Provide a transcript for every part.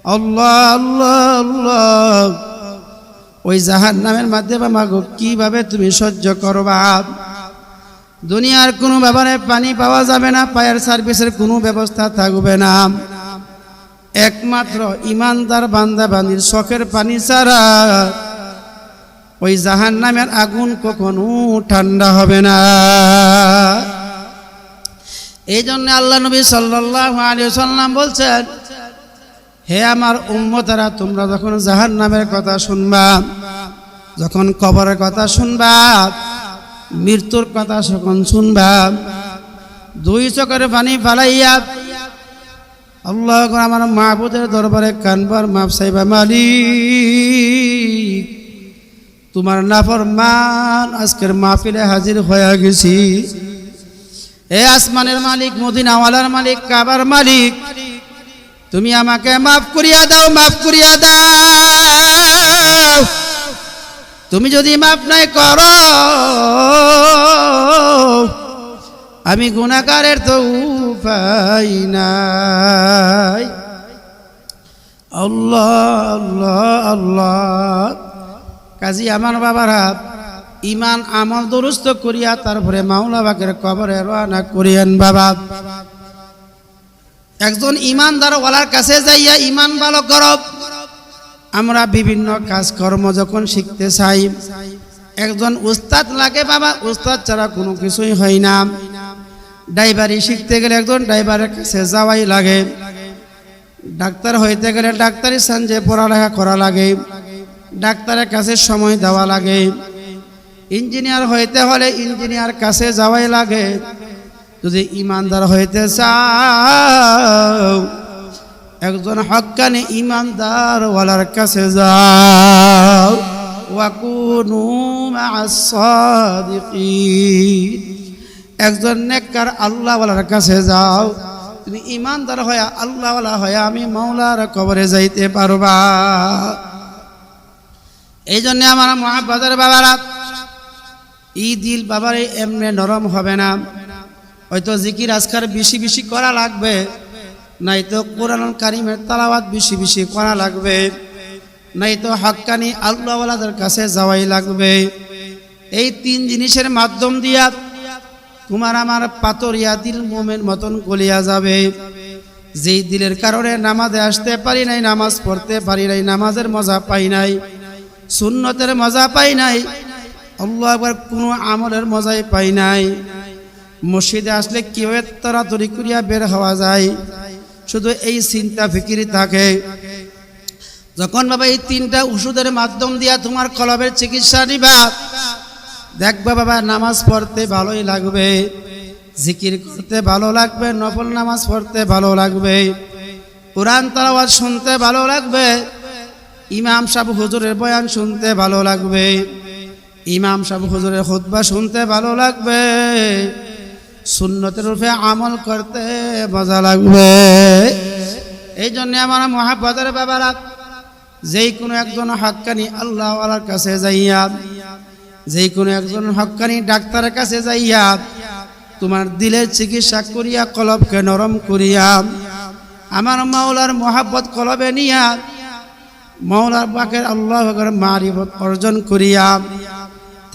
আল্লাহ আল্লাহ আল্লাহ, ওই জাহান্নামের মাধ্যমে মাগো কিভাবে তুমি সহ্য করবা? দুনিয়ার কোনো ব্যাপারে পানি পাওয়া যাবে না, ফায়ার সার্ভিসের কোনো ব্যবস্থা থাকবে না, একমাত্র ইমানদার বান্দা বান্দির শখের পানি ছাড়া ওই জাহান্নামের আগুন কখনো ঠান্ডা হবে না। এই জন্য আল্লাহ নবী সাল্লাল্লাহু আলাইহি ওয়াসাল্লাম বলছেন, হে আমার উম্মতেরা, তোমরা যখন জাহান্নামের কথা শুনবা, যখন কবরের কথা শুনবা, মৃত্যুর কথা যখন শুনবা, দুই চোখের পানি ফালাইয়া আল্লাহ আমার মাহবুদের দরবারে কানবার মাপ চাইবা, মালিক তোমার নাফরমান আজকের মাহফিলে হাজির হয়ে গেছি। হে আসমানের মালিক, মদিনাওয়ালার মালিক, কাবার মালিক, তুমি আমাকে মাফ করিয়া দাও, মাফ করিয়া দাও। তুমি যদি মাফ নাই করো, আমি গুনাহগারের তো উপায় নাই। আল্লাহ আল্লাহ আল্লাহ। কাজী আমার বাবারা, ইমান আমল দুরুস্ত করিয়া তারপরে মাওলা পাকের কবরে রওনা করিয়েন বাবা। একজন ইমানদার ওয়ালার কাছে যাইয়া ইমান ভালো করব। আমরা বিভিন্ন কাজকর্ম যখন শিখতে চাই, একজন উস্তাদ লাগে বাবা, উস্তাদ ছাড়া কোনো কিছুই হয় না। ড্রাইভারি শিখতে গেলে একজন ড্রাইভারের কাছে যাওয়াই লাগে, ডাক্তার হইতে গেলে ডাক্তারি সাঞ্জে পড়ালেখা করা লাগে, ডাক্তারের কাছে সময় দেওয়া লাগে, ইঞ্জিনিয়ার হইতে হলে ইঞ্জিনিয়ার কাছে যাওয়াই লাগে। যদি ইমানদার হইতে চাও, একজন হক্কানি ইমানদার ওয়ালার কাছে যাও। ওয়াকুনু মা'আস সাদিকিন, একজন নেককার আল্লাহ ওয়ালার কাছে যাও। তুমি ইমানদার হয়ে আল্লাহ ওয়ালা হয়ে আমি মাওলার কবরে যাইতে পারবা। এই জন্য আমার মুহাব্বতের বাবারা, এই দিল বাবার এমনি নরম হবে না। হয়তো জিকির আজকার বেশি বেশি করা লাগবে, নাই তো কোরআনুল কারীমের তেলাওয়াত বেশি বেশি করা লাগবে, নাই তো হক্কানি আল্লাহ ওয়ালাদের কাছে যাওয়াই লাগবে। এই তিন জিনিসের মাধ্যম দিয়া তোমার আমার পাতরিয়া দিল মোমের মতন গলিয়া যাবে। যেই দিলের কারণে নামাজে আসতে পারি নাই, নামাজ পড়তে পারি নাই, নামাজের মজা পাই নাই, সুন্নতের মজা পাই নাই, আল্লাহু আকবার কোনো আমলের মজাই পাই নাই। মসজিদে আসলে কিভাবে তাড়াতাড়ি করিয়া বের হওয়া যায়, শুধু এই চিন্তা ফিকিরি থাকে। যখন বাবা এই তিনটা ওষুধের মাধ্যম দিয়া তোমার কলবের চিকিৎসা নিবা, দেখবা বাবা নামাজ পড়তে ভালোই লাগবে, জিকির করতে ভালো লাগবে, নফল নামাজ পড়তে ভালো লাগবে, কোরআন তেলাওয়াত শুনতে ভালো লাগবে, ইমাম সাহেব হুজুরের বয়ান শুনতে ভালো লাগবে, ইমাম সাহেব হুজুরের খুতবা শুনতে ভালো লাগবে, সুন্নতের উপরে আমল করতে মজা লাগবে। এই জন্য আমার মুহাব্বতের বাবারা, যেই কোনো একজন হক্কানি আল্লাহ ওয়ালার কাছে যাইয়া, যেই কোনো একজন হক্কানি ডাক্তারের কাছে যাইয়া তোমার দিলের চিকিৎসা করিয়া কলবকে নরম করিয়া আমার মাওলার মুহাব্বত কলবে নিয়া মাওলার পাকের আল্লাহ পাকের মারিফত অর্জন করিয়া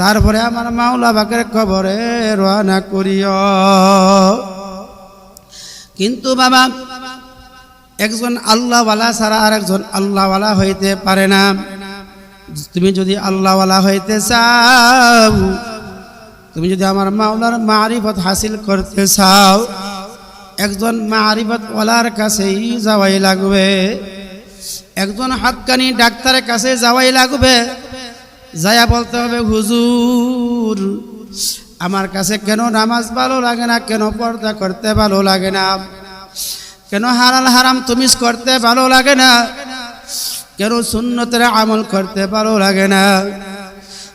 তারপরে আমার মাওলা পাকের কবরে রওনা করিও। কিন্তু বাবা, একজন আল্লাহওয়ালা ছাড়া আর একজন আল্লাহওয়ালা হইতে পারে না। তুমি যদি আল্লাহওয়ালা হইতে চাও, তুমি যদি আমার মাওলার মারিফত হাসিল করতে চাও, একজন মারিফত ওয়ালার কাছেই যাওয়াই লাগবে, একজন হক্কানি ডাক্তারের কাছে যাওয়াই লাগবে। যায়া বলতে হবে, হুজুর আমার কাছে কেন নামাজ ভালো লাগে না, কেন পর্দা করতে ভালো লাগে না, কেন হালাল হারাম তুমিজ করতে ভালো লাগে না, কেন সুন্নতের আমল করতে ভালো লাগে না।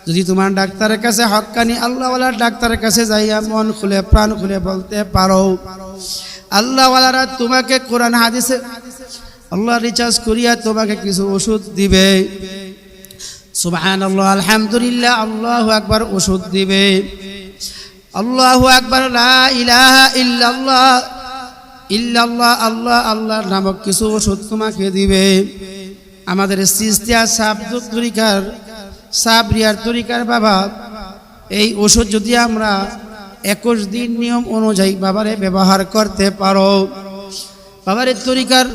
যদি তোমার ডাক্তারের কাছে হক্কানি আল্লাহওয়ালার ডাক্তারের কাছে যাইয়া মন খুলে প্রাণ খুলে বলতে পারো, আল্লাহওয়ালারা তোমাকে কোরআন হাদিসে আল্লাহ রিচার্জ করিয়া তোমাকে কিছু ওষুধ দিবে, সুবহানাল্লাহ, আলহামদুলিল্লাহ, আল্লাহু আকবার ওষুধ দিবে, আল্লাহু আকবার, লা ইলাহা ইল্লাল্লাহ, ইল্লাল্লাহ, আল্লাহ আল্লাহ নামক কিছু ওষুধ তোমাকে দিবে। আমাদের সিস্তিয়া সাবদুক তরিকার সাবরিয়ার তরিকার বাবা, এই ওষুধ যদি আমরা 21 দিন নিয়ম অনুযায়ী বাবারে ব্যবহার করতে পারো, বাবারের তরিকার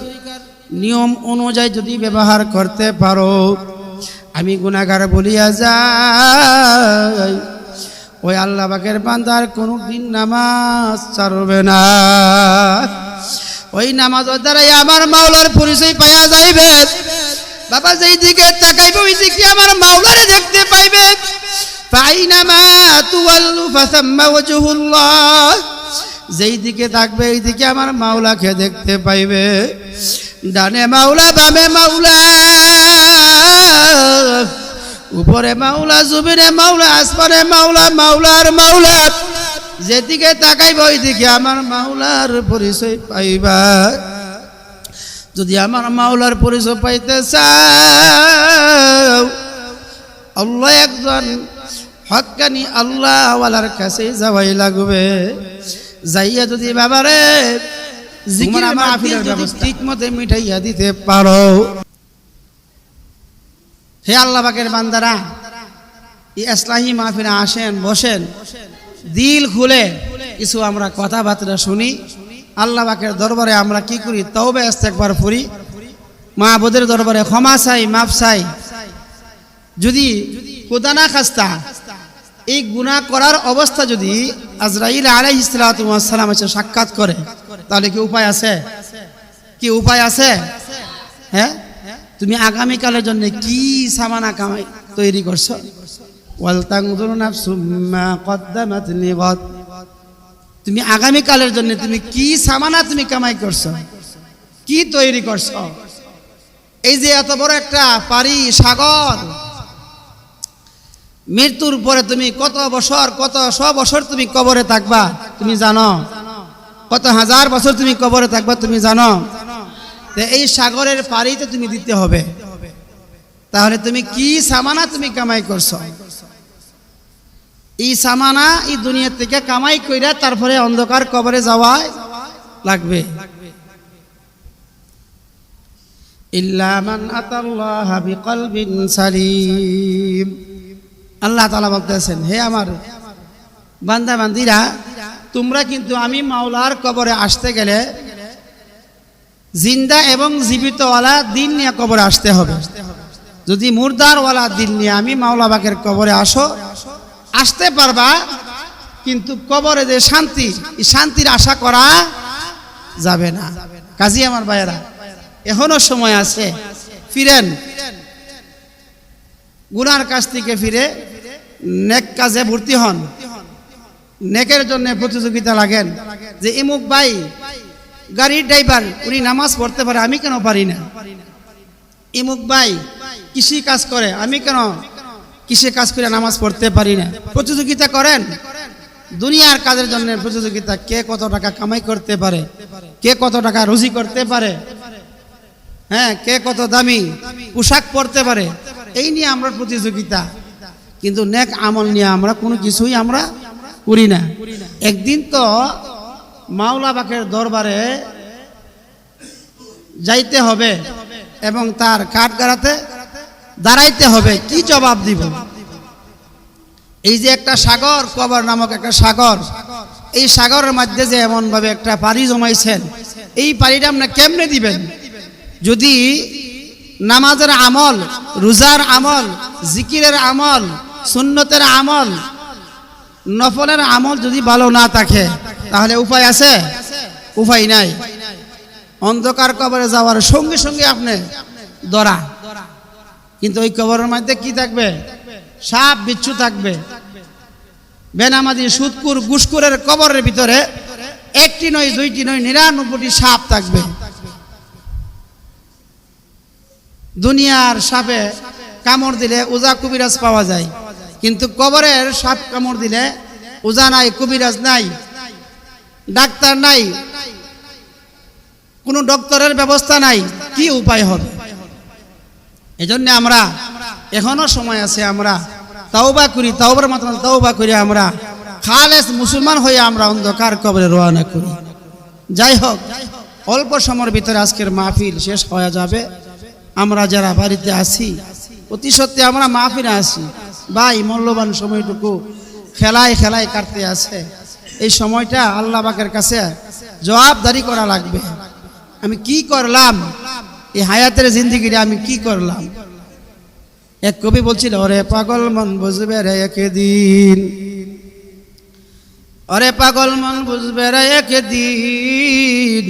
নিয়ম অনুযায়ী যদি ব্যবহার করতে পারো, আমি গুনাহগার বলিয়া যাই, ওই আল্লাহ পাকের বান্দার কোনো দিন নামাজ ছাড়বে না। ওই নামাজের দ্বারাই আমার মাওলার পরিচয় পাওয়া যাইবে। বাবা যেই দিকে তাকাইবে ওই দিকে আমার মাওলারে দেখতে পাইবে। ফাইনামা তুওয়াল্লু ফাসাম্মা ওয়াজহুল্লাহ, যেই দিকে থাকবে এই দিকে আমার মাওলাকে দেখতে পাইবে। ডানে মাওলা, বামে মাওলা, উপরে মাওলা, জমিনে মাওলা, আসমানে মাওলা, মাওলার মাওলা, যেদিকে তাকাইবে ওই দিকে আমার মাওলার পরিচয় পাইবা। যদি আমার মাওলার পরিচয় পাইতে চাও, আল্লাহ একজন হক্কানি আল্লাহ ওয়ালার কাছে যাওয়াই লাগবে। যাইয়া যদি বাবারে জিকির মাহফিলের ব্যবস্থা ঠিকমতো মিটাইয়া দিতে পারো। হে আল্লাহ পাকের বান্দারা, এই ইসলাহি মাহফিলে আসেন, বসেন, দিল খুলে কিছু আমরা কথাবার্তা শুনি। আল্লাহ পাকের দরবারে আমরা কি করি? তওবা ইস্তেগফার করি, মাহবুদের দরবারে ক্ষমা চাই, মাফ চাই। যদি খোদা না খাস্তা এই গুনাহ করার অবস্থা যদি আজরাইল আলাইহিস সালাতু ওয়াস সালাম এসে সাক্ষাৎ করে, তাহলে কি উপায় আছে? কি উপায় আছে? হ্যাঁ, তুমি আগামীকালের জন্য কি সামানা কামাই তৈরি করছো? ওয়াল তানজুর নাফসুম মা কদ্দামাত লিগাদ, তুমি আগামীকালের জন্য তুমি কি সামানা তুমি কামাই করছো, কি তৈরি করছো? এই যে এত বড় একটা পারি সাগর, মৃত্যুর পরে তুমি কত বছর, কত 100 বছর তুমি কবরে থাকবা তুমি জানো? কত হাজার বছর তুমি কবরে থাকবা তুমি জানো? এই সাগরের পানিতে তুমি দিতে হবে। তাহলে তুমি কি সামানা তুমি কামাই করছো? এই সামানা এই দুনিয়া থেকে কামাই কইরা তারপরে অন্ধকার কবরে যাওয়া লাগবে। ইল্লা মান আতাল্লাহ বিকলবিন সালিম, আল্লাহ তাআলা বলতেছেন, হে আমার বান্দা বান্দিরা, তোমরা কিন্তু আমি মাওলার কবরে আসতে গেলে জিন্দা এবং জীবিতওয়ালা দিন নিয়ে কবরে আসতে হবে। যদি মুর্দারওয়ালা দিন নিয়ে আমি মাওলা পাকের কবরে আসো, আসতে পারবা, কিন্তু কবরে যে শান্তি, এই শান্তির আশা করা যাবে না। কাজী আমার ভাইয়েরা, এখনো সময় আছে, ফিরেন, গুনার কাছ থেকে ফিরে নেক কাজে ভর্তি হন, নেকের জন্য প্রতিযোগিতা লাগেন। যে ইমুক ভাই গাড়ির ড্রাইভার, উনি নামাজ পড়তে পারে, আমি কেন পারি না? ইমুক ভাই কৃষি কাজ করে, আমি কেন কৃষি কাজ করে নামাজ পড়তে পারি না? প্রতিযোগিতা করেন, দুনিয়ার কাজের জন্য প্রতিযোগিতা। কে কত টাকা কামাই করতে পারে, কে কত টাকা রুজি করতে পারে, হ্যাঁ, কে কত দামি পোশাক পরতে পারে, এই নিয়ে আমরা প্রতিযোগিতা। কিন্তু নেক আমল নিয়ে আমরা কোনো কিছুই আমরা করি না। একদিন তো মাওলা পাকের দরবারে যাইতে হবে এবং তার কাঠগড়াতে দাঁড়াইতে হবে। কি জবাব দিব? এই যে একটা সাগর, কবর নামক একটা সাগর, এই সাগরের মধ্যে যে এমন ভাবে একটা পানি জমাইছেন, এই পানিটা আপনি কেমনে দিবেন? যদি নামাজের আমল, রোজার আমল, জিকিরের আমল, সুন্নতের আমল, নফলের আমল যদি ভালো না থাকে, তাহলে উপায় আছে? উপায় নাই। অন্ধকার কবরে যাওয়ার সঙ্গে সঙ্গে আপনি ধরা। কিন্তু ওই কবরের মধ্যে কি থাকবে? সাপ বিচ্ছু থাকবে। বেনামাজি সুদকুর ঘুষখোরের কবরের ভিতরে একটি নয়, দুইটি নয়, 99টি সাপ থাকবে। দুনিয়ার সাপে কামড় দিলে ওজা কবিরাজ পাওয়া যায়, কিন্তু কবরের সাপ কামড় দিলে ওজা নাই, কবিরাজ নাই, ডাক্তার নাই, কোনো ডক্টরের ব্যবস্থা নাই। কি উপায় হবে? এজন্য আমরা এখনো সময় আছে, আমরা তাওবা করি, তাওবার মতন তাওবা করি, আমরা খালেস মুসলমান হয়ে আমরা অন্ধকার কবরে রওনা করি। যাই হোক, অল্প সময়ের ভিতরে আজকের মাহফিল শেষ হয়ে যাবে। আমরা যারা বাড়িতে আছি, অতি সত্যি আমরা মাহফিলে আছি ভাই, মূল্যবান সময়টুকু খেলায় খেলায় কাটতে আছে। এই সময়টা আল্লাহ পাকের কাছে জবাবদারি করা লাগবে। আমি কি করলাম এই হায়াতের জিন্দেগিটা, আমি কি করলাম? এক কবি বলছিল, ওরে পাগল মন বুঝবে রে একদিন, ওরে পাগল মন বুঝবে রে একদিন,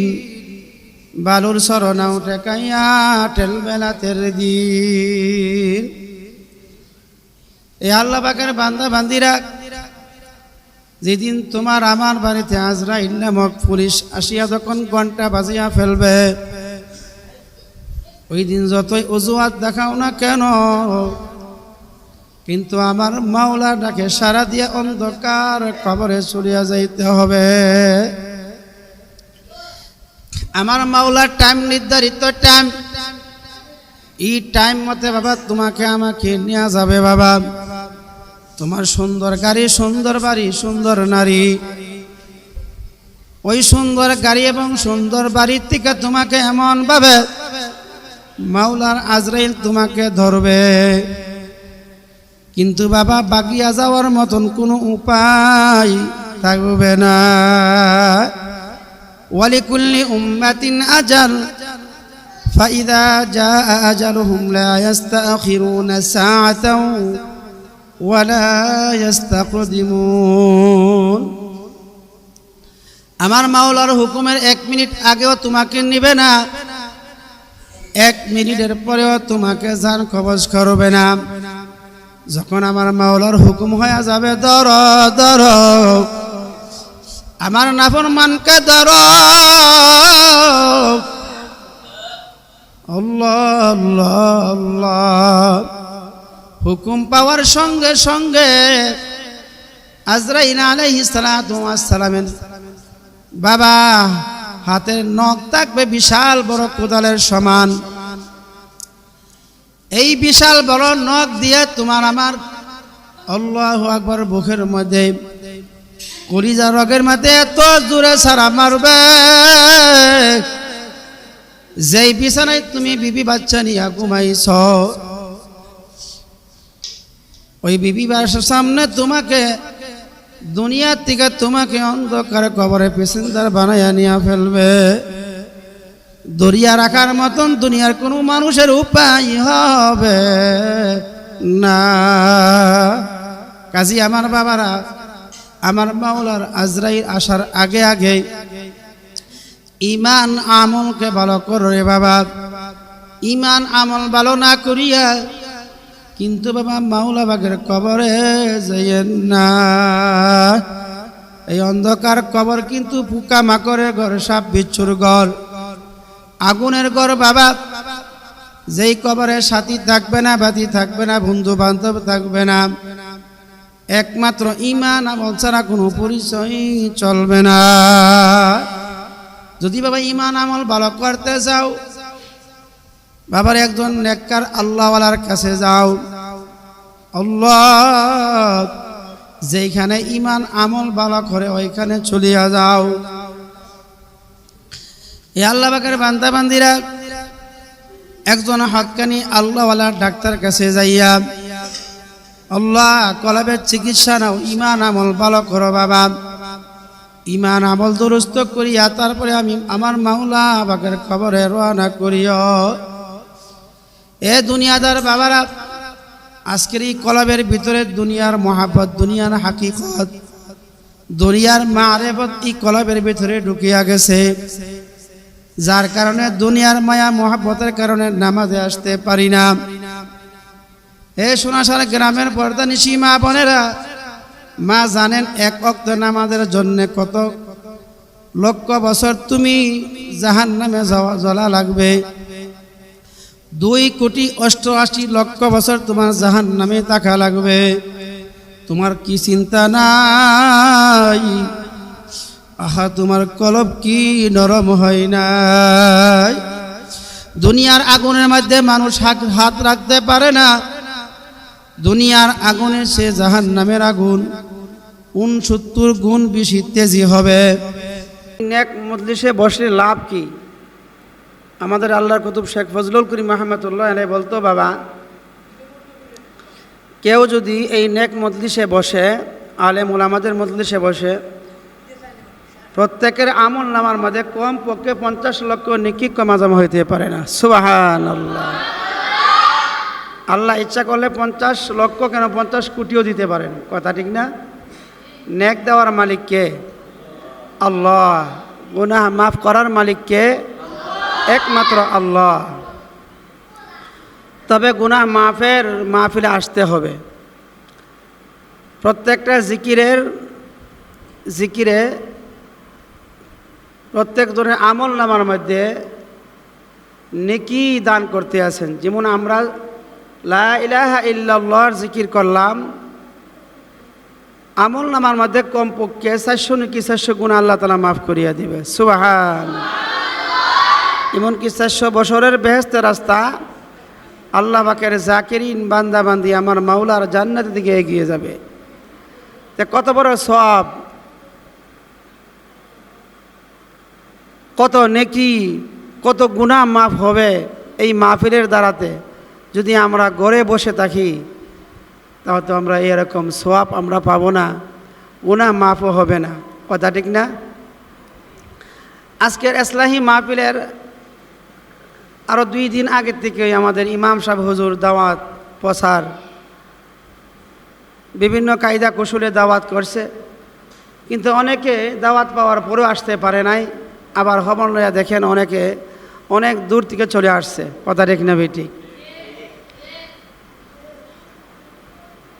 বালুর সরনা উঠে কাইয়া ঠেলবে রাতের দিন। এই আল্লাহ পাকের বান্দা বান্দিরা, যেদিন তোমার আমার বাড়িতে আজরাইল নামক পুলিশ আসিয়া যখন ঘন্টা বাজিয়া ফেলবে, ওই দিন যতই অজুহাত দেখাও না কেন, কিন্তু আমার মাওলা ডাকে সারা দিয়ে অন্ধকার কবরে চলিয়া যাইতে হবে। আমার মাওলার টাইম নির্ধারিত টাইম, এই টাইম মতে বাবা তোমাকে আমাকে নিয়ে যাবে বাবা। তোমার সুন্দর গাড়ি, সুন্দর বাড়ি, সুন্দর নারী, ওই সুন্দর গাড়ি এবং সুন্দর বাড়ির থেকে তোমাকে এমন ভাবে মাওলার আজরাইল তোমাকে ধরবে, কিন্তু বাবা বাগিয়া যাওয়ার মতন কোনো উপায় থাকবে না। ওয়ালিকুল্লি উম্মাতিন আজাল, ফাইদা জাআ আজালুহুম লা ইস্তাখিরুনা সাআতাও ওয়ালা ইস্তাকদিমুন। আমার মাওলার হুকুমের 1 মিনিট আগেও তোমাকে নিবে না, 1 মিনিটের পরেও তোমাকে জান কবজ করবে না। যখন আমার মাওলার হুকুম হয়ে যাবে, ধর ধর আমার নাফরমানকে ধর, আল্লাহ আল্লাহ আল্লাহ। হুকুম পাওয়ার সঙ্গে সঙ্গে আজরাইল আলাইহিস সালাতু ওয়াস সালামের বাবা হাতের নখ থাকবে বিশাল বড় কোদালের সমান। এই বিশাল বড় নখ দিয়ে তোমার আমার আল্লাহু আকবার বুকের মধ্যে কলিজা রগের মধ্যে এত জোরে সারা মারবে, যেই বিছানায় তুমি বিবি বাচ্চা নিয়ে ঘুমাইছ, ওই বিবি বাচ্চার সামনে তোমাকে দুনিয়ার থেকে তোমাকে অন্ধকার কবরে পেসেঞ্জার বানাইয়া নিয়ে ফেলবে। দরিয়া রাখার মতন দুনিয়ার কোনো মানুষের উপায় হবে না। কাজী আমার বাবারা, আমার মাওলার আজরাইল আসার আগে আগে ইমান আমলকে ভালো করে বাবা। ইমান আমল ভালো না করিয়া কিন্তু বাবা মাওলা বাগের কবরে যাইয়েন না। এই অন্ধকার কবর কিন্তু পোকা মাকড়ের ঘর, সাপ বিচ্ছুর ঘর, আগুনের ঘর বাবা। যেই কবরে সাথী থাকবে না, বাতি থাকবে না, বন্ধু বান্ধব থাকবে না, একমাত্র ইমান আমল ছাড়া কোনো পরিচয় চলবে না। যদি বাবা ইমান আমল ভালো করতে যাও, বাবার একজন নেককার আল্লাহওয়ালার কাছে যাও। আল্লাহ যেখানে ইমান আমল ভালো করে ওইখানে চলিয়া যাও। এই আল্লাহ পাকের বান্দা বান্দিরা, একজন হক্কানি আল্লাহওয়ালার ডাক্তার কাছে যাইয়া, আল্লাহ কলবের চিকিৎসা নাও, ইমান আমল ভালো করো বাবা। ইমান আমল দুরুস্ত করিয়া তারপরে আমি আমার মাওলা পাকের কবরে রওনা করিও। এ দুনিয়াদার বাবারা, আজকের এই কলবের ভিতরে দুনিয়ার মহাব্বত, দুনিয়ার হাকিকত, দুনিয়ার মারেফত এই কলবের ভিতরে ঢুকিয়া গেছে, যার কারণে দুনিয়ার মায়া মহাব্বতের কারণে নামাজে আসতে পারি না। এ সোনাসার গ্রামের পর্দানিশী মা বোনেরা, মা জানেন এক ওয়াক্ত নামাজের জন্য কত লক্ষ বছর তুমি জাহান্নামে জ্বলা লাগবে। 2,88,00,000 বছর তোমার জাহান্নামে থাকা লাগবে। তোমার কি চিন্তা নাই? আহা, তোমার কলব কি নরম হয় নাই? দুনিয়ার আগুনের মধ্যে মানুষ হাত রাখতে পারে না। দুনিয়ার আগুনের সে জাহান্নামের আগুন 69 গুণ বেশি তেজি হবে। নেক মজলিসে বসে লাভ কি? আমাদের আল্লাহর কুতুব শেখ ফজলুল করিম রহমতুল্লাহ আলাইহি বলতো, বাবা, কেউ যদি এই নেক মজলিসে বসে, আলেম উলামাদের মজলিসে বসে, প্রত্যেকের আমল নামার মধ্যে কম পক্ষে 50 লক্ষ নেকি কমা জমা হইতে পারে না। সুবহানাল্লাহ। আল্লাহ ইচ্ছা করলে 50 লক্ষ কেন 50 কোটিও দিতে পারেন। কথা ঠিক না? নেক দেওয়ার মালিক কে? আল্লাহ। গুনাহ মাফ করার মালিক কে? একমাত্র আল্লাহ। তবে গুনাহ মাফের মাহফিলে আসতে হবে। প্রত্যেকটা জিকিরে প্রত্যেক জনের আমল নামার মধ্যে নেকি দান করতে আছেন। যেমন আমরা লা ইলাহা ইল্লাল্লাহর জিকির করলাম, আমল নামার মধ্যে কমপক্ষে 400 নেকি 400 গুণ আল্লাহ তাআলা মাফ করিয়া দিবে। সুবহান। এমনকি 400 বছরের বেহেশতের রাস্তা আল্লাহ পাকের জাকিরিন বান্দা বান্দি আমার মাওলার জান্নাতের দিকে এগিয়ে যাবে। তে কত বড় সওয়াব, কত নেকি, কত গুনাহ মাফ হবে এই মাহফিলের দ্বারাতে। যদি আমরা ঘরে বসে থাকি তাহলে তো আমরা এরকম সওয়াব আমরা পাবো না, গুনাহ মাফও হবে না। কথা ঠিক না? আজকের ইসলাহি মাহফিলের আরও 2 দিন আগের থেকে আমাদের ইমাম সাহেব হুজুর দাওয়াত প্রচার বিভিন্ন কায়দা কৌশলে দাওয়াত করছে, কিন্তু অনেকে দাওয়াত পাওয়ার পরেও আসতে পারে নাই। আবার খবর লইয়া দেখেন অনেকে অনেক দূর থেকে চলে আসছে। কথা ঠিক না বেটি?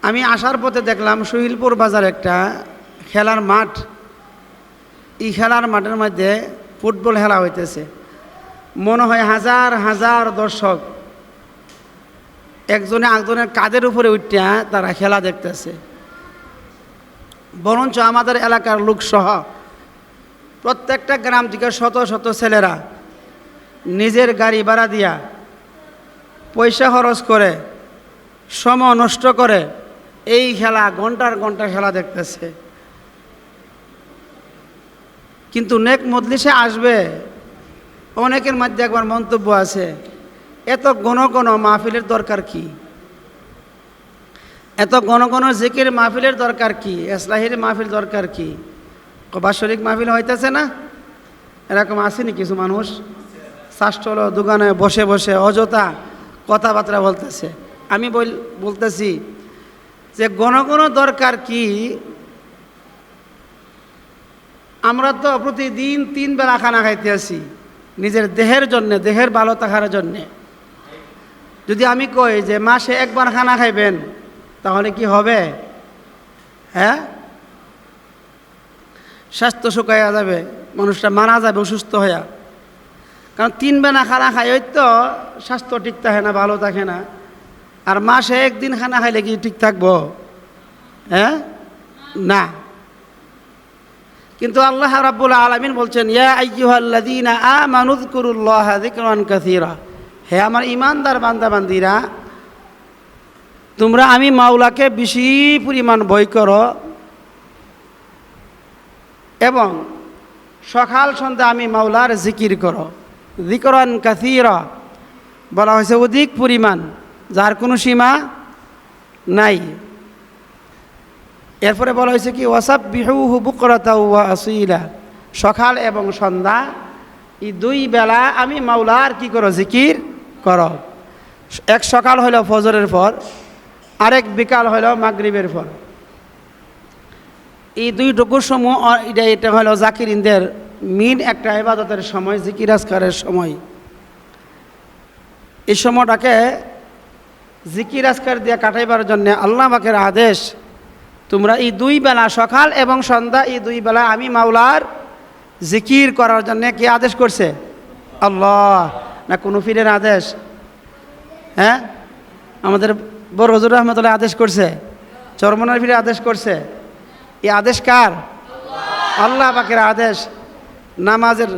আমি আসার পথে দেখলাম শহীদপুর বাজার একটা খেলার মাঠ। এই খেলার মাঠের মধ্যে ফুটবল খেলা হইতেছে। মনে হয় হাজার হাজার দর্শক একজনে একজনের কাঁধের উপরে উঠিয়া তারা খেলা দেখতেছে। বরঞ্চ আমাদের এলাকার লোকসহ প্রত্যেকটা গ্রাম থেকে শত শত ছেলেরা নিজের গাড়ি ভাড়া দিয়া পয়সা খরচ করে সময় নষ্ট করে এই খেলা ঘন্টার ঘন্টা খেলা দেখতেছে। কিন্তু নেক মজলিসে আসবে অনেকের মধ্যে একবার মন্তব্য আছে, এত ঘন ঘন মাহফিলের দরকার কি? এত ঘন ঘন জিকির মাহফিলের দরকার কি? ইসলাহির মাহফিল দরকার কি? বাৎসরিক মাহফিল হইতেছে না? এরকম আসেনি কিছু মানুষ শাস্ত্র দোকানে বসে বসে অযথা কথাবার্তা বলতেছে। আমি বলতেছি যে ঘন ঘন দরকার কি? আমরা তো প্রতিদিন 3 বেলা খানা খাইতে আসি নিজের দেহের জন্যে, দেহের ভালো থাকার জন্যে। যদি আমি কই যে মাসে 1 বার খানা খাইবেন তাহলে কি হবে? হ্যাঁ, স্বাস্থ্য শুকাইয়া যাবে, মানুষটা মারা যাবে অসুস্থ হইয়া। কারণ 3 বেলা খানা খাই ওই তো স্বাস্থ্য ঠিক থাকে না, ভালো থাকে না। আর মাসে 1 দিন খানা খাইলে কি ঠিক থাকবো? হ্যাঁ, না। কিন্তু আল্লাহ রাব্বুল আলামিন বলছেন, ইয়া আইয়ুহাল্লাযীনা আমানু যকুরুল্লাহা যিকরান কাসীরা। হে আমার ঈমানদার বান্দা বান্দিরা, তোমরা আমি মাওলাকে বেশি পরিমাণ ভয় করো এবং সকাল সন্ধ্যা আমি মাওলার জিকির করো। যিকরান কাসীরা বলা হয়েছে অধিক পরিমাণ, যার কোনো সীমা নাই। এরপরে বলা হয়েছে কি ওয়াসাব্বিহুহু বুকরাতাও ওয়া আসীলা। সকাল এবং সন্ধ্যা এই 2 বেলা আমি মাওলার কি করো? জিকির করো। এক সকাল হইল ফজরের পর, আরেক বিকাল হইল মাগরিবের পর। এই 2টুকুর সময় এটা হলো জাকিরিনদের মেন একটা ইবাদতের সময়, জিকির আজকারের সময়। এই সময়টাকে জিকির আজকার দিয়ে কাটাইবার জন্য আল্লাহ পাকের আদেশ, তোমরা এই 2 বেলা সকাল এবং সন্ধ্যা এই 2 বেলা আমি মাওলার জিকির করার জন্য কে আদেশ করছে? আল্লাহ, না কোনো পীরের আদেশ? হ্যাঁ, আমাদের বড় হুজুর রহমতুল্লাহ আদেশ করছে, চরমনার পীরের আদেশ করছে। এই আদেশ কার? আল্লাহ পাকের আদেশ। নামাজের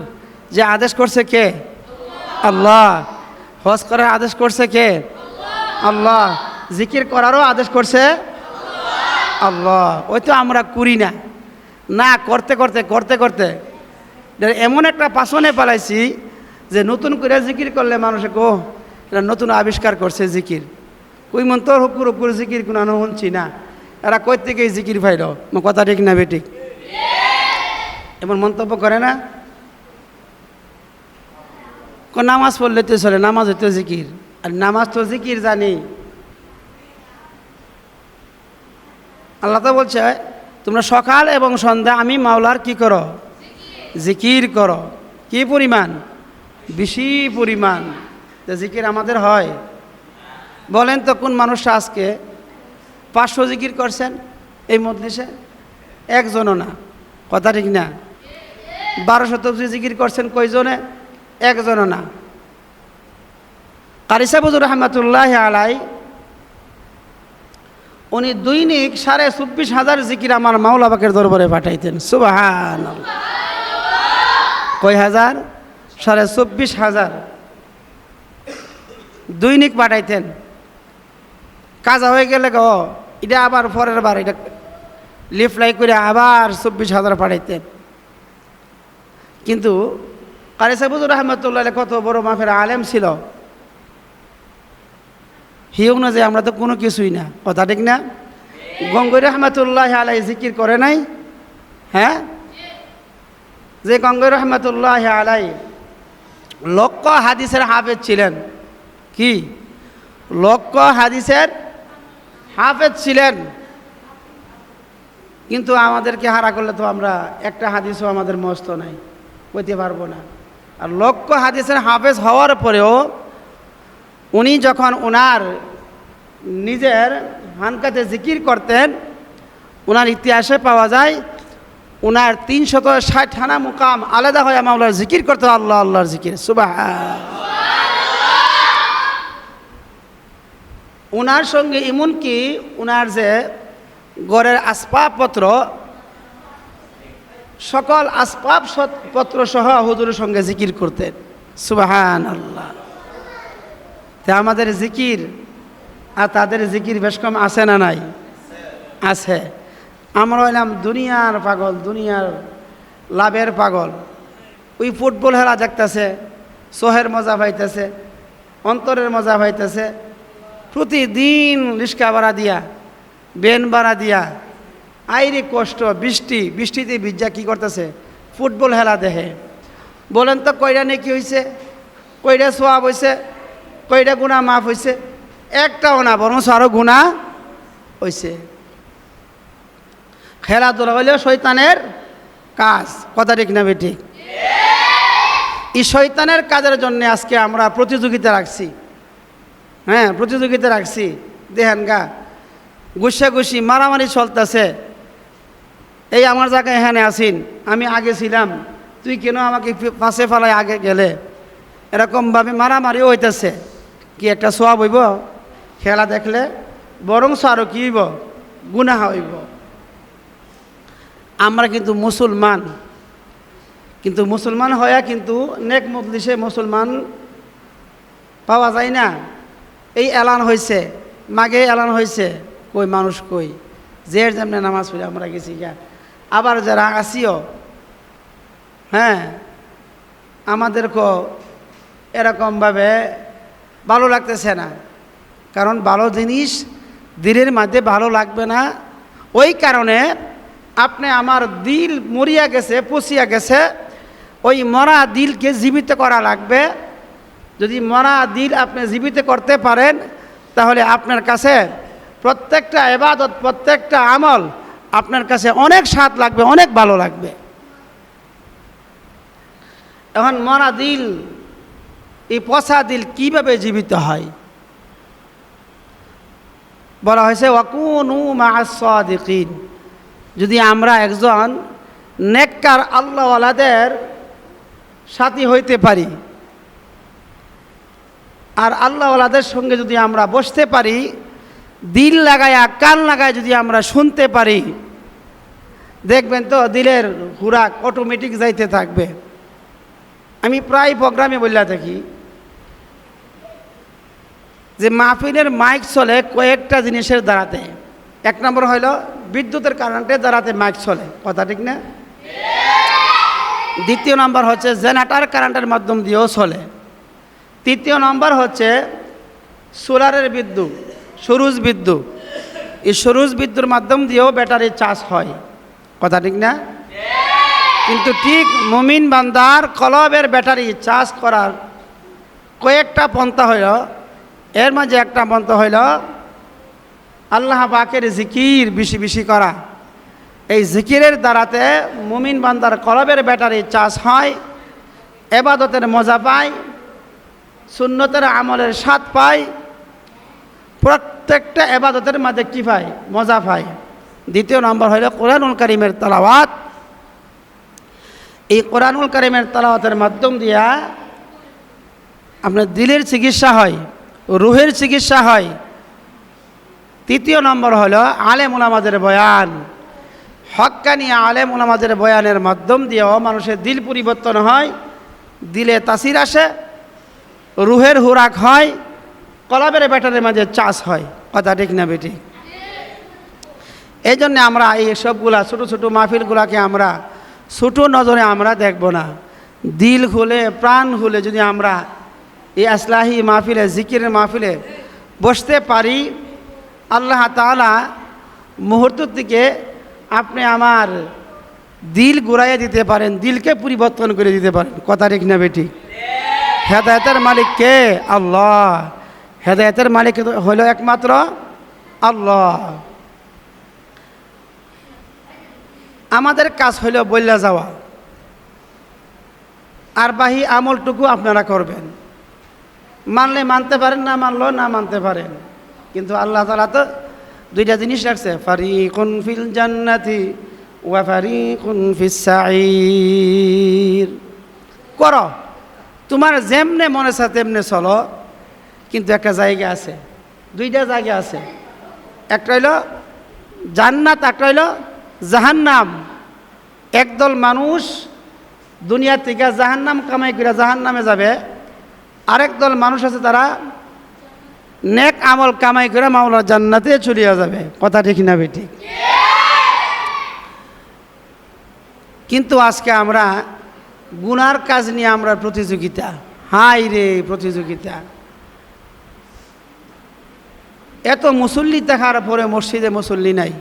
যে আদেশ করছে কে? আল্লাহ। হজ করার আদেশ করছে কে? আল্লাহ। জিকির করারও আদেশ করছে আল্লাহ। ওই তো আমরা করি না, না করতে করতে করতে করতে এমন একটা পাশনে পালাইছি যে নতুন করে জিকির করলে মানুষে এটা নতুন আবিষ্কার করছে জিকির। কই মন তোর হুকুর হুকুর জিকির কোনো শুনছি না, এরা কই থেকে জিকির ফাইল, কথা ঠিক না বেঠিক? এমন মন্তব্য করে না? নামাজ পড়লে তো চলে, নামাজ হইতো জিকির, আর নামাজ তো জিকির জানি। আল্লাহ তো বলছে তোমরা সকাল এবং সন্ধ্যা আমি মাওলার কি করো? জিকির করো। কি পরিমাণ? বেশি পরিমাণ। তো জিকির আমাদের হয়? বলেন তো কোন মানুষটা আজকে 500 জিকির করছেন এই মজলিসে? একজনও না, কথা ঠিক না? 1200 জিকির করছেন কয়জনে? একজনও না। কারি সাহেব হুজুর রহমাতুল্লাহি আলাই উনি দৈনিক 24,500 জিকির আমার মাওলা পাকের দরবারে পাঠাইতেন। সুবহানাল্লাহ। কয় হাজার? 24,500 দৈনিক পাঠাইতেন। কাজা হয়ে গেলে এটা আবার পরের বার এটা লিফলাই করে আবার 24,000 পাঠাইতেন। কিন্তু কারি সাহেব হুজুর রহমাতুল্লাহ কত বড় মাফের আলেম ছিল, হিও না যে আমরা তো কোনো কিছুই না, কথা ঠিক না? গঙ্গোই রহমাতুল্লাহ আলাই জিকির করে নাই? হ্যাঁ, যে গঙ্গোই রহমাতুল্লাহ আলাই লক্ষ হাদিসের হাফেজ ছিলেন। কি? লক্ষ হাদিসের হাফেজ ছিলেন। কিন্তু আমাদেরকে হারা করলে তো আমরা একটা হাদিসও আমাদের মস্ত নাই, বলতে পারবো না। আর লক্ষ হাদিসের হাফেজ হওয়ার পরেও উনি যখন ওনার নিজের হানকাতে জিকির করতেন, ওনার ইতিহাসে পাওয়া যায় ওনার 360 মুকাম আলাদা হয়ে মাওলার জিকির করতে, আল্লাহ আল্লাহর জিকির। সুবহানাল্লাহ। ওনার সঙ্গে এমনকি ওনার যে ঘরের আসবাবপত্র, সকল আসবাবপত্র সহ হুজুরের সঙ্গে জিকির করতেন। সুবহানাল্লাহ। তা আমাদের জিকির আর তাদের জিকির বেশ কম আছে না নাই? আছে। আমরা হইলাম দুনিয়ার পাগল, দুনিয়ার লাভের পাগল। ওই ফুটবল খেলা দেখতেছে, সোহের মজা পাইতেছে, অন্তরের মজা পাইতেছে, প্রতিদিন রিক্সা ভাড়া দিয়া, বেন ভাড়া দিয়া, আইরে কষ্ট, বৃষ্টিতে ভিজা কি করতেছে? ফুটবল খেলা দেখে। বলেন তো কয়টা নেকি হয়েছে? কয়টা সোয়াব হয়েছে? কয়টা গুণা মাফ হয়েছে? একটাও না, বরং আরো গুণা হয়েছে। খেলাধুলা হইলেও শয়তানের কাজ, কথা ঠিক না বেঠিক? এই শয়তানের কাজের জন্য আজকে আমরা প্রতিযোগিতা রাখছি। হ্যাঁ, প্রতিযোগিতা রাখছি। দেখেন গা ঘুষাঘুষি মারামারি চলতেছে। এই আমার জায়গায় এখানে আসিন, আমি আগে ছিলাম, তুই কেন আমাকে পাশে ফেলায় আগে গেলে? এরকমভাবে মারামারিও হইতেছে। কি একটা সোয়াব হইব খেলা দেখলে? বরং আরও কি হইব? গুনাহ হইব। আমরা কিন্তু মুসলমান, কিন্তু মুসলমান হইয়া কিন্তু নেক মজলিসে মুসলমান পাওয়া যায় না। এই এলান হয়েছে, মাগে এলান হয়েছে, কই মানুষ কই? যে যেমনি নামাজ পড়ে আমরা গেছি গা। আবার যারা আসিও, হ্যাঁ, আমাদেরকেও এরকমভাবে ভালো লাগতেছে না। কারণ ভালো জিনিস দিলের মধ্যে ভালো লাগবে না। ওই কারণে আপনি আমার দিল মরিয়া গেছে, পচিয়া গেছে, ওই মরা দিলকে জীবিত করা লাগবে। যদি মরা দিল আপনি জীবিত করতে পারেন, তাহলে আপনার কাছে প্রত্যেকটা ইবাদত, প্রত্যেকটা আমল আপনার কাছে অনেক স্বাদ লাগবে, অনেক ভালো লাগবে। এখন মরা দিল, এই পচা দিল কিভাবে জীবিত হয়? বলা হয়েছে ওয়াকুনু মা'আস সাদিকিন। যদি আমরা একজন নেককার আল্লাহওয়ালাদের সাথী হইতে পারি, আর আল্লাহওয়ালাদের সঙ্গে যদি আমরা বসতে পারি, দিল লাগায়া কান লাগায় যদি আমরা শুনতে পারি, দেখবেন তো দিলের হুরাক অটোমেটিক যাইতে থাকবে। আমি প্রায় প্রোগ্রামে বললা থাকি যে মাহফিলের মাইক চলে কয়েকটা জিনিসের দ্বারাতে। এক নম্বর হইল বিদ্যুতের কারেন্টের দ্বারাতে মাইক চলে, কথা ঠিক না? দ্বিতীয় নম্বর হচ্ছে জেনারেটর কারেন্টের মাধ্যম দিয়েও চলে। তৃতীয় নম্বর হচ্ছে সোলারের বিদ্যুৎ, সূর্য বিদ্যুৎ। এই সূর্য বিদ্যুতের মাধ্যম দিয়েও ব্যাটারি চার্জ হয়, কথা ঠিক না? কিন্তু ঠিক মুমিন বান্দার কলবের ব্যাটারি চার্জ করার কয়েকটা পন্থা হইল। এর মাঝে একটা পন্থা হইল আল্লাহ পাকের জিকির বেশি বেশি করা। এই জিকিরের দ্বারাতে মুমিন বান্দার কলবের ব্যাটারি চার্জ হয়, ইবাদতের মজা পায়, সুন্নতের আমলের স্বাদ পায়, প্রত্যেকটা ইবাদতের মাঝে কী পায়? মজা পায়। দ্বিতীয় নম্বর হইল কোরআনুল কারীমের তেলাওয়াত। এই কোরআনুল কারীমের তেলাওয়াতের মাধ্যম দিয়া আপনার দিলের চিকিৎসা হয়, রুহের চিকিৎসা হয়। তৃতীয় নম্বর হলো আলেম উলামাদের বয়ান। হক্কানি আলেম উলামাদের বয়ানের মাধ্যম দিয়েও মানুষের দিল পরিবর্তন হয়, দিলে তাসির আসে, রুহের হুরাক হয়, কলবের ব্যাটারির মাঝে চাষ হয়, কথা ঠিক না বেটি? এই জন্য আমরা এই সবগুলা ছোটো ছোটো মাহফিলগুলাকে আমরা ছোটো নজরে আমরা দেখব না। দিল খুলে প্রাণ খুলে যদি আমরা এই আসলাহি মাহফিলে, জিকিরের মাহফিলে বসতে পারি, আল্লাহ তাআলা মুহূর্ত থেকে আপনি আমার দিল ঘুরাইয়া দিতে পারেন, দিলকে পরিবর্তন করে দিতে পারেন, কথা ঠিক না বেটি? হেদায়েতের মালিক কে? আল্লাহ। হেদায়েতের মালিক হইল একমাত্র আল্লাহ। আমাদের কাজ হইল বইলা যাওয়া, আর বাহি আমলটুকু আপনারা করবেন। মানলে মানতে পারেন, না মানলো না মানতে পারেন। কিন্তু আল্লাহ তাআলা তো দুইটা জিনিস রাখছে, ফারিকুন ফিল জান্নাতি ওয়া ফারিকুন ফিস সাঈর। করো, তোমার যেমনে মনে চায় তেমনে চলো, কিন্তু একটা জায়গা আছে, দুইটা জায়গা আছে। একটা হইল জান্নাত, একটা হইল জাহান্নাম। একদল মানুষ দুনিয়া থেকে জাহান্নাম কামাই করে জাহান্নামে যাবে, আরেক দল মানুষ আছে তারা নেক আমল কামাই করে মাওলার জান্নাতে চলিয়া যাবে, কথা ঠিক না বেঠিক? কিন্তু আজকে আমরা গুনার কাজ নিয়ে আমরা প্রতিযোগিতা, হাই রে প্রতিযোগিতা। এত মুসল্লি দেখার পরে মসজিদে মুসল্লি নাই।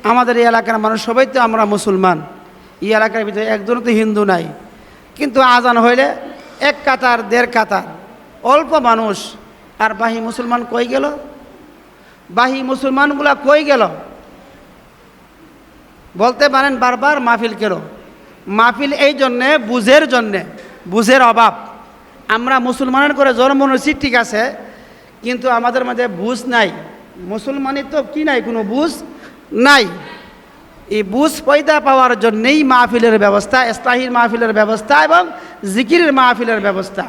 আমাদের এই এলাকার মানুষ সবাই তো আমরা মুসলমান, এই এলাকার ভিতরে একজনও তো হিন্দু নাই। কিন্তু আজান হইলে এক কাতার দেড় কাতার, অল্প মানুষ। আর বাহি মুসলমান কই গেল? বাহি মুসলমানগুলা কই গেল? বলতে পারেন বারবার মাহফিল কেন? মাহফিল এই জন্যে, বুঝের জন্যে, বুঝের অভাব। আমরা মুসলমানের করে জন্ম নিয়েছি ঠিক আছে, কিন্তু আমাদের মধ্যে বুঝ নাই। মুসলমানের তো কি নাই, কোনো বুঝ নাই। এই বুঝ পয়দা পাওয়ার জন্যেই মাহফিলের ব্যবস্থা, ইসলাহির মাহফিলের ব্যবস্থা এবং জিকিরের মাহফিলের ব্যবস্থা।